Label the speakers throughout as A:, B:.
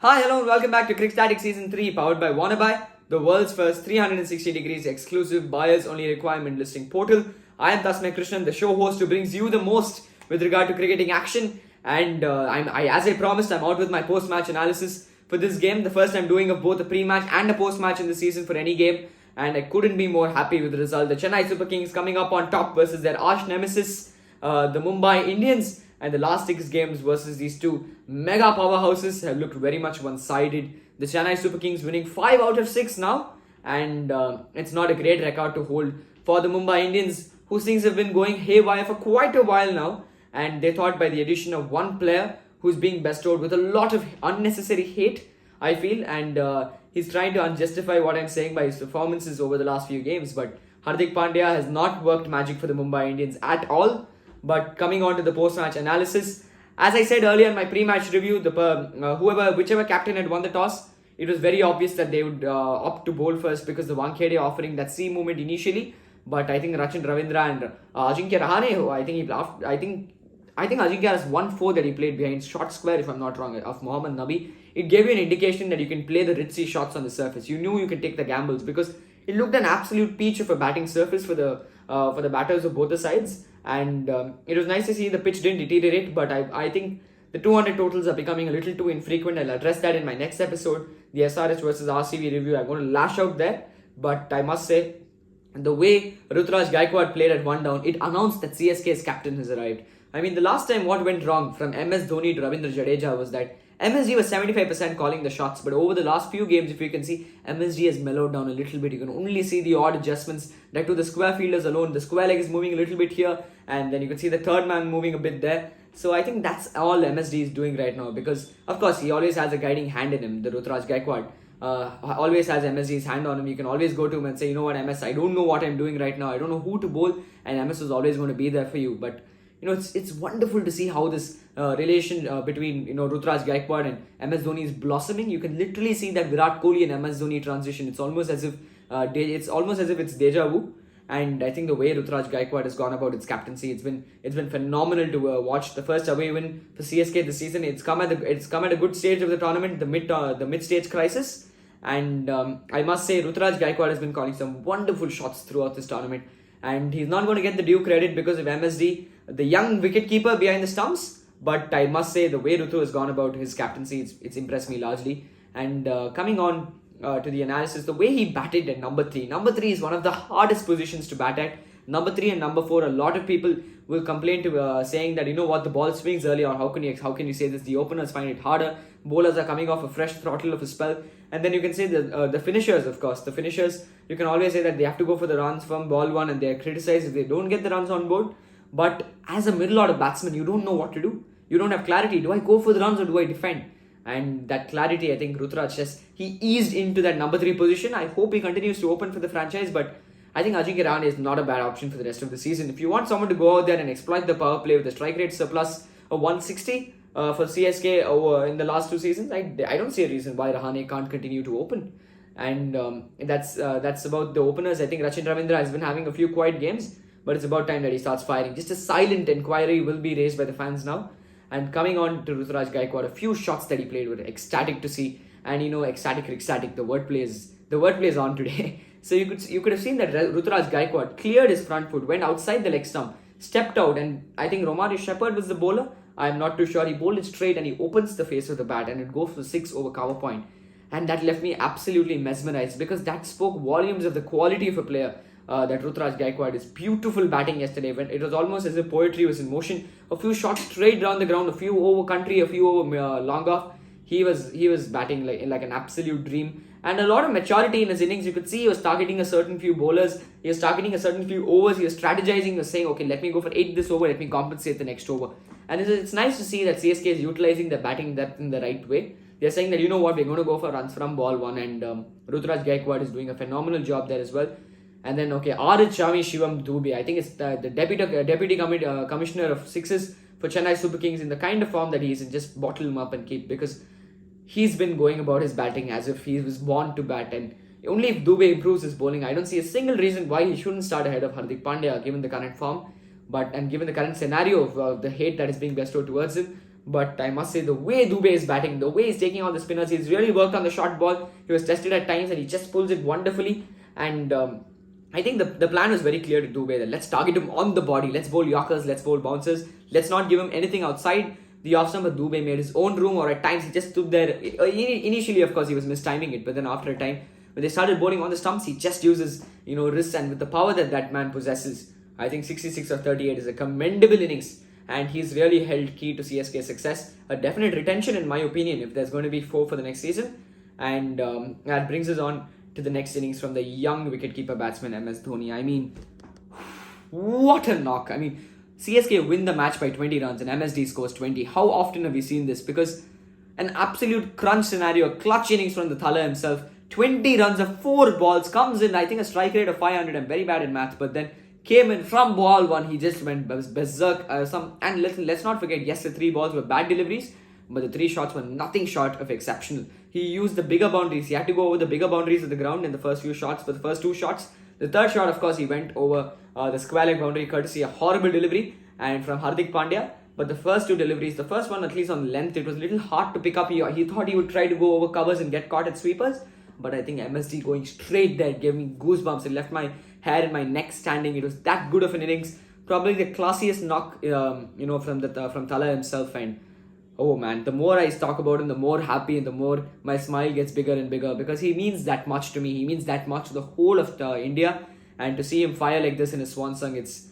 A: Hi, hello, and welcome back to CRICSTATIC Season 3, powered by Wannabe, the world's first 360 degrees exclusive buyers only requirement listing portal. I am Tasmay Krishnan, the show host who brings you the most with regard to cricketing action. And as I promised, I'm out with my post-match analysis for this game. The first I'm doing of both a pre-match and a post-match in the season for any game. And I couldn't be more happy with the result. The Chennai Super Kings coming up on top versus their arch nemesis, the Mumbai Indians. And the last 6 games versus these two mega powerhouses have looked very much one-sided. The Chennai Super Kings winning 5 out of 6 now, and it's not a great record to hold for the Mumbai Indians, whose things have been going haywire for quite a while now. And they thought by the addition of one player who's being bestowed with a lot of unnecessary hate, I feel, and he's trying to unjustify what I'm saying by his performances over the last few games. But Hardik Pandya has not worked magic for the Mumbai Indians at all. But coming on to the post-match analysis, as I said earlier in my pre-match review, whichever captain had won the toss, it was very obvious that they would opt to bowl first because the Wankhede offering that C movement initially. But I think Rachin Ravindra and Ajinkya Rahane, who I think Ajinkya has 1-4 that he played behind short square, if I'm not wrong, of Mohammad Nabi. It gave you an indication that you can play the ritzy shots on the surface. You knew you could take the gambles because it looked an absolute peach of a batting surface for the batters of both the sides. And it was nice to see the pitch didn't deteriorate, but I think the 200 totals are becoming a little too infrequent. I'll address that in my next episode, the SRH versus RCB review. I'm going to lash out there, but I must say, the way Ruturaj Gaikwad played at 1 down, it announced that CSK's captain has arrived. I mean, the last time what went wrong from MS Dhoni to Ravindra Jadeja was that MSG was 75% calling the shots, but over the last few games, if you can see, MSG has mellowed down a little bit. You can only see the odd adjustments. Like to the square fielders alone, the square leg is moving a little bit here, and then you can see the third man moving a bit there. So I think that's all MSD is doing right now because, of course, he always has a guiding hand in him, the Ruturaj Gaikwad. Always has MSG's hand on him. You can always go to him and say, you know what, MS, I don't know what I'm doing right now. I don't know who to bowl, and MS is always going to be there for you. But you know, it's wonderful to see how this relation between Ruturaj Gaikwad and MS Dhoni is blossoming. You can literally see that Virat Kohli and MS Dhoni transition. It's almost as if it's deja vu. And I think the way Ruturaj Gaikwad has gone about its captaincy, it's been phenomenal to watch. The first away win for CSK this season. It's come at a good stage of the tournament, the mid stage crisis. And I must say, Ruturaj Gaikwad has been calling some wonderful shots throughout this tournament. And he's not going to get the due credit because of MSD, the young wicketkeeper behind the stumps. But I must say, the way Rutu has gone about his captaincy, it's impressed me largely. And coming on to the analysis, the way he batted at number 3. Number 3 is one of the hardest positions to bat at. Number 3 and number 4, a lot of people will complain to saying that, you know what, the ball swings early, or how can you say this? The openers find it harder. Bowlers are coming off a fresh throttle of a spell. And then you can say the finishers, of course. The finishers, you can always say that they have to go for the runs from ball 1 and they are criticized if they don't get the runs on board. But as a middle order batsman, you don't know what to do. You don't have clarity. Do I go for the runs or do I defend? And that clarity, I think Ruturaj he eased into that number 3 position. I hope he continues to open for the franchise, but I think Ajinkya Rahane is not a bad option for the rest of the season. If you want someone to go out there and exploit the power play with a strike rate surplus of 160 for CSK in the last 2 seasons, I don't see a reason why Rahane can't continue to open. And that's about the openers. I think Rachin Ravindra has been having a few quiet games, but it's about time that he starts firing. Just a silent inquiry will be raised by the fans now. And coming on to Ruturaj Gaikwad, a few shots that he played were ecstatic to see. And ecstatic, CRICSTATIC, the wordplay is on today. So you could have seen that Ruturaj Gaikwad cleared his front foot, went outside the leg stump, stepped out, and I think Romari Shepherd was the bowler. I'm not too sure. He bowled it straight and he opens the face of the bat and it goes for 6 over cover point. And that left me absolutely mesmerized because that spoke volumes of the quality of a player. That Ruturaj Gaikwad is beautiful batting yesterday. When it was almost as if poetry was in motion. A few shots straight down the ground, a few over country, a few over long off. He was batting like an absolute dream. And a lot of maturity in his innings. You could see he was targeting a certain few bowlers. He was targeting a certain few overs. He was strategizing. He was saying, okay, let me go for 8 this over. Let me compensate the next over. And it's nice to see that CSK is utilizing the batting depth in the right way. They're saying that, you know what, we're going to go for runs from ball 1. And Ruturaj Gaikwad is doing a phenomenal job there as well. And then, Chami Shivam Dubey. I think it's the deputy commissioner of sixes for Chennai Super Kings in the kind of form that he is in. Just bottle him up and keep, because he's been going about his batting as if he was born to bat. And only if Dubey improves his bowling, I don't see a single reason why he shouldn't start ahead of Hardik Pandya given the current form, and given the current scenario of the hate that is being bestowed towards him. But I must say, the way Dubé is batting, the way he's taking on the spinners, he's really worked on the short ball. He was tested at times and he just pulls it wonderfully. And I think the plan was very clear to Dubé that let's target him on the body. Let's bowl Yorkers, let's bowl bouncers. Let's not give him anything outside the off stump. But Dubé made his own room, or at times he just stood there. Initially, of course, he was mistiming it. But then after a time, when they started bowling on the stumps, he just uses, wrists, and with the power that man possesses, I think 66 or 38 is a commendable innings. And he's really held key to CSK's success. A definite retention, in my opinion, if there's going to be 4 for the next season. And that brings us on to the next innings from the young wicketkeeper batsman MS Dhoni. I mean, what a knock. I mean, CSK win the match by 20 runs and MSD scores 20. How often have we seen this? Because an absolute crunch scenario, a clutch innings from the Thala himself. 20 runs of 4 balls, comes in, I think a strike rate of 500. I'm very bad in math, but then came in from ball 1, he just went berserk. And let's not forget, yes, the 3 balls were bad deliveries, but the 3 shots were nothing short of exceptional. He used the bigger boundaries. He had to go over the bigger boundaries of the ground in the first few shots. For the first 2 shots, the third shot, of course, he went over the square leg boundary, courtesy a horrible delivery and from Hardik Pandya. But the first 2 deliveries, the first one, at least on length, it was a little hard to pick up. He thought he would try to go over covers and get caught at sweepers. But I think MSD going straight there gave me goosebumps. It left my hair and my neck standing. It was that good of an innings. Probably the classiest knock, from Thala himself. And oh man, the more I talk about him, the more happy and the more my smile gets bigger and bigger, because he means that much to me. He means that much to the whole of India. And to see him fire like this in his swan song, it's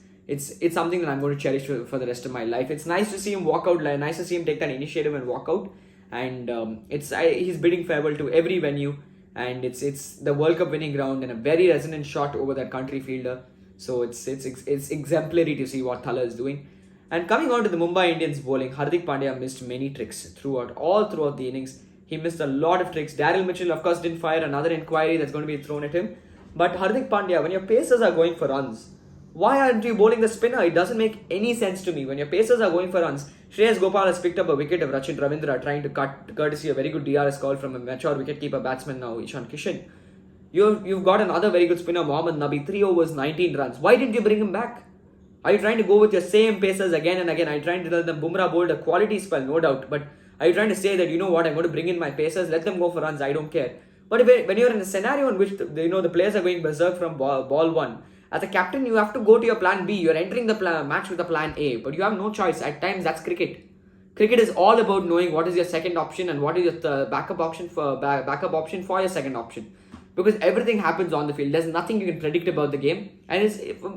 A: something that I'm going to cherish for the rest of my life. It's nice to see him walk out. Nice to see him take that initiative and walk out. And he's bidding farewell to every venue. And it's the World Cup winning ground and a very resonant shot over that country fielder. So it's exemplary to see what Thala is doing. And coming on to the Mumbai Indians bowling, Hardik Pandya missed many tricks throughout the innings. He missed a lot of tricks. Daryl Mitchell, of course, didn't fire another inquiry that's going to be thrown at him. But Hardik Pandya, when your pacers are going for runs, why aren't you bowling the spinner? It doesn't make any sense to me. When your pacers are going for runs, Shreyas Gopal has picked up a wicket of Rachin Ravindra, trying to cut, courtesy a very good DRS call from a mature wicketkeeper batsman now, Ishan Kishan. You've got another very good spinner, Mohammad Nabi, 3 overs, 19 runs. Why didn't you bring him back? Are you trying to go with your same pacers again and again? Are you trying to tell them Bumrah bowled a quality spell, no doubt. But are you trying to say that, you know what, I'm going to bring in my pacers, let them go for runs, I don't care. But when you're in a scenario in which the players are going berserk from ball 1, as a captain, you have to go to your plan B. You're entering the match with a plan A, but you have no choice. At times, that's cricket. Cricket is all about knowing what is your second option and what is your backup option for your second option. Because everything happens on the field. There's nothing you can predict about the game, and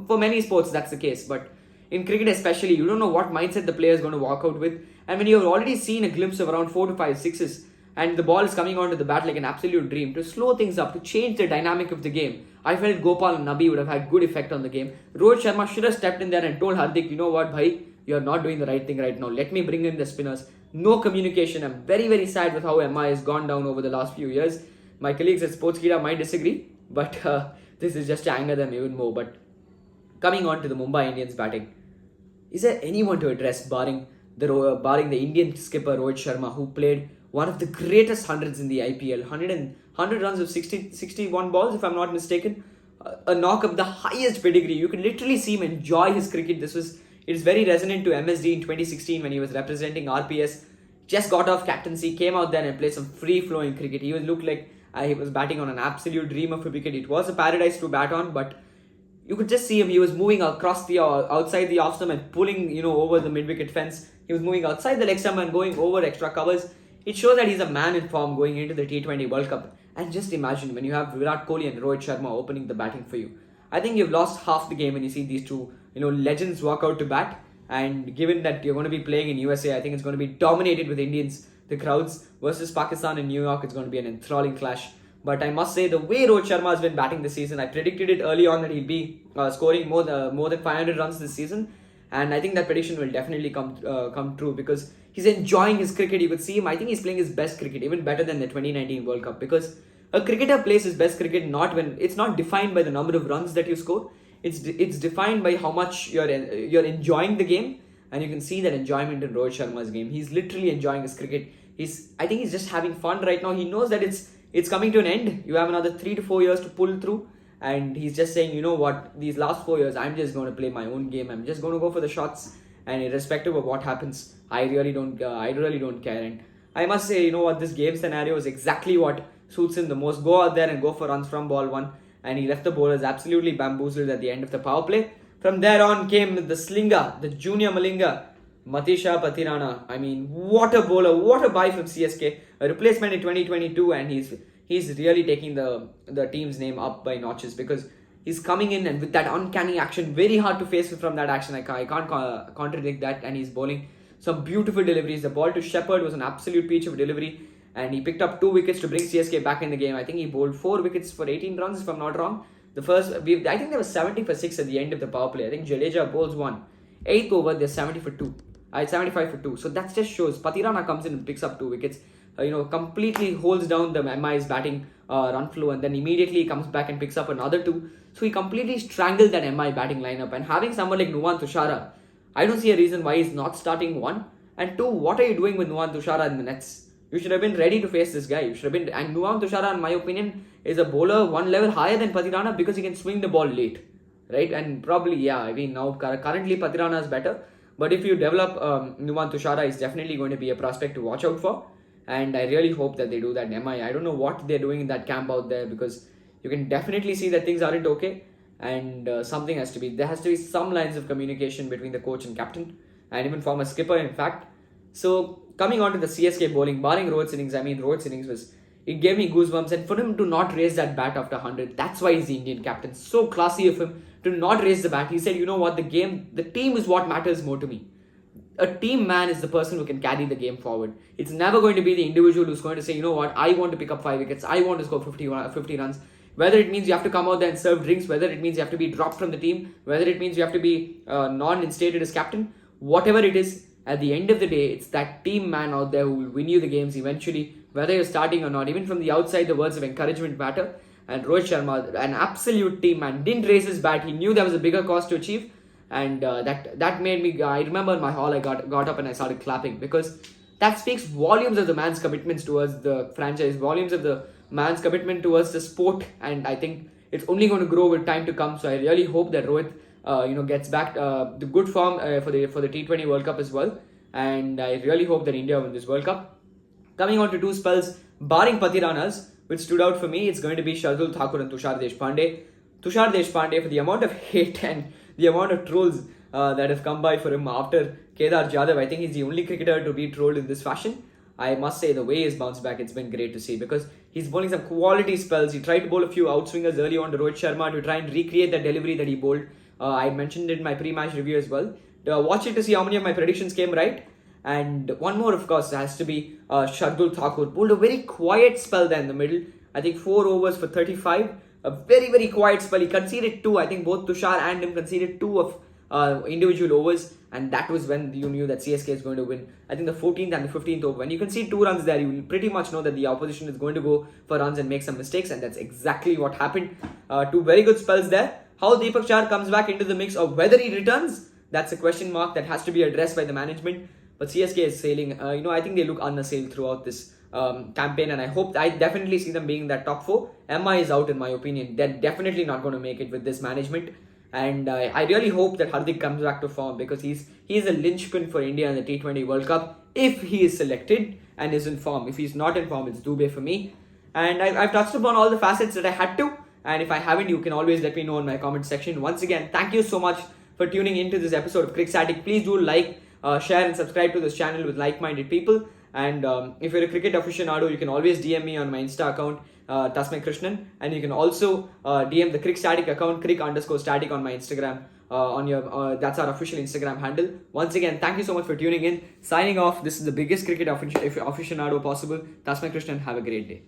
A: for many sports that's the case. But in cricket especially, you don't know what mindset the player is going to walk out with. And when you've already seen a glimpse of around 4 to 5 sixes, and the ball is coming onto the bat like an absolute dream, to slow things up, to change the dynamic of the game, I felt Gopal and Nabi would have had good effect on the game. Rohit Sharma should have stepped in there and told Hardik, you know what, bhai, you're not doing the right thing right now. Let me bring in the spinners. No communication. I'm very, very sad with how MI has gone down over the last few years. My colleagues at Sportskeeda might disagree, but this is just to anger them even more. But coming on to the Mumbai Indians batting, is there anyone to address barring the Indian skipper Rohit Sharma, who played one of the greatest hundreds in the IPL, 100 runs of 61 balls, if I'm not mistaken, a knock of the highest pedigree. You can literally see him enjoy his cricket. It's very resonant to MSD in 2016 when he was representing RPS. Just got off captaincy, came out there and played some free-flowing cricket. He looked like he was batting on an absolute dream of a wicket. It was a paradise to bat on, but you could just see him. He was moving across the outside the off stump and pulling over the mid-wicket fence. He was moving outside the leg stump and going over extra covers. It shows that he's a man in form going into the T20 World Cup. And just imagine when you have Virat Kohli and Rohit Sharma opening the batting for you. I think you've lost half the game when you see these two legends walk out to bat. And given that you're going to be playing in USA, I think it's going to be dominated with Indians. The crowds versus Pakistan in New York, it's going to be an enthralling clash. But I must say, the way Rohit Sharma has been batting this season, I predicted it early on that he'll be scoring more than 500 runs this season. And I think that prediction will definitely come true, because he's enjoying his cricket. You could see him. I think he's playing his best cricket, even better than the 2019 World Cup, because a cricketer plays his best cricket it's not defined by the number of runs that you score. It's defined by how much you're enjoying the game, and you can see that enjoyment in Rohit Sharma's game. He's literally enjoying his cricket. I think he's just having fun right now. He knows that it's coming to an end. You have another 3 to 4 years to pull through. And he's just saying, you know what, these last 4 years, I'm just going to play my own game. I'm just going to go for the shots. and irrespective of what happens, I really don't care. And I must say, you know what, this game scenario is exactly what suits him the most. Go out there and go for runs from ball one, and he left the bowlers absolutely bamboozled at the end of the power play. From there on came the slinger, the junior Malinga, Matisha Patirana. I mean, what a bowler, what a buy from CSK, a replacement in 2022, and he's really taking the team's name up by notches, because he's coming in and with that uncanny action, very hard to face from that action. I can't contradict that, and he's bowling some beautiful deliveries. The ball to Shepherd was an absolute peach of a delivery, and he picked up 2 wickets to bring CSK back in the game. I think he bowled 4 wickets for 18 runs, if I'm not wrong. I think they were 70 for 6 at the end of the power play. I think Jadeja bowls 1. 8th over, they're 70 for 2. 75 for 2. So that just shows Patirana comes in and picks up 2 wickets. Completely holds down the MI's batting run flow, and then immediately comes back and picks up another 2. So he completely strangled that MI batting lineup. And having someone like Nuwan Tushara, I don't see a reason why he's not starting 1. And 2, what are you doing with Nuwan Tushara in the nets? You should have been ready to face this guy. And Nuwan Tushara, in my opinion, is a bowler 1 level higher than Patirana because he can swing the ball late, right? And probably, now currently Patirana is better. But if you develop Nuwan Tushara, he's definitely going to be a prospect to watch out for. And I really hope that they do that. I don't know what they're doing in that camp out there, because you can definitely see that things aren't okay. And there has to be some lines of communication between the coach and captain, and even former skipper, in fact. So coming on to the CSK bowling, barring Rohit's innings, it gave me goosebumps. And for him to not raise that bat after 100, that's why he's the Indian captain. So classy of him to not raise the bat. He said, you know what, the team is what matters more to me. A team man is the person who can carry the game forward. It's never going to be the individual who's going to say, you know what, I want to pick up 5 wickets, I want to score 50 runs. Whether it means you have to come out there and serve drinks, whether it means you have to be dropped from the team, whether it means you have to be non-instated as captain, whatever it is, at the end of the day, it's that team man out there who will win you the games eventually, whether you're starting or not. Even from the outside, the words of encouragement matter. And Rohit Sharma, an absolute team man, didn't raise his bat. He knew there was a bigger cost to achieve. And that made me, I remember in my hall, I got up and I started clapping, because that speaks volumes of the man's commitments towards the franchise, volumes of the man's commitment towards the sport. And I think it's only going to grow with time to come. So I really hope that Rohit gets back the good form for the T20 World Cup as well. And I really hope that India win this World Cup. Coming on to 2 spells, barring Patirana's, which stood out for me, it's going to be Shardul Thakur and Tushar Deshpande. Tushar Deshpande, for the amount of hate and the amount of trolls that have come by for him after Kedar Jadhav, I think he's the only cricketer to be trolled in this fashion. I must say, the way he's bounced back, it's been great to see, because he's bowling some quality spells. He tried to bowl a few outswingers early on to Rohit Sharma to try and recreate that delivery that he bowled. I mentioned it in my pre-match review as well. Watch it to see how many of my predictions came right. And one more, of course, has to be Shardul Thakur. Bowled a very quiet spell there in the middle. I think 4 overs for 35. A very, very quiet spell. He conceded 2. I think both Tushar and him conceded 2 of individual overs. And that was when you knew that CSK is going to win. I think the 14th and the 15th over. When you concede 2 runs there, you will pretty much know that the opposition is going to go for runs and make some mistakes. And that's exactly what happened. 2 very good spells there. How Deepak Chahar comes back into the mix, or whether he returns, that's a question mark that has to be addressed by the management. But CSK is sailing. I think they look unassailed throughout this campaign, and I definitely see them being in that top 4. MI is out, in my opinion. They're definitely not going to make it with this management. And I really hope that Hardik comes back to form, because he's a linchpin for India in the T20 World Cup if he is selected and is in form. If he's not in form, it's Dubey for me. And I've touched upon all the facets that I had to. And if I haven't, you can always let me know in my comment section. Once again, thank you so much for tuning into this episode of CRICSTATIC. Please do like, share and subscribe to this channel with like-minded people. And if you're a cricket aficionado, you can always DM me on my Insta account, Tasmay Krishnan. And you can also DM the CRICSTATIC account, cric_static on my Instagram. That's our official Instagram handle. Once again, thank you so much for tuning in. Signing off, this is the biggest cricket aficionado possible. Tasmay Krishnan, have a great day.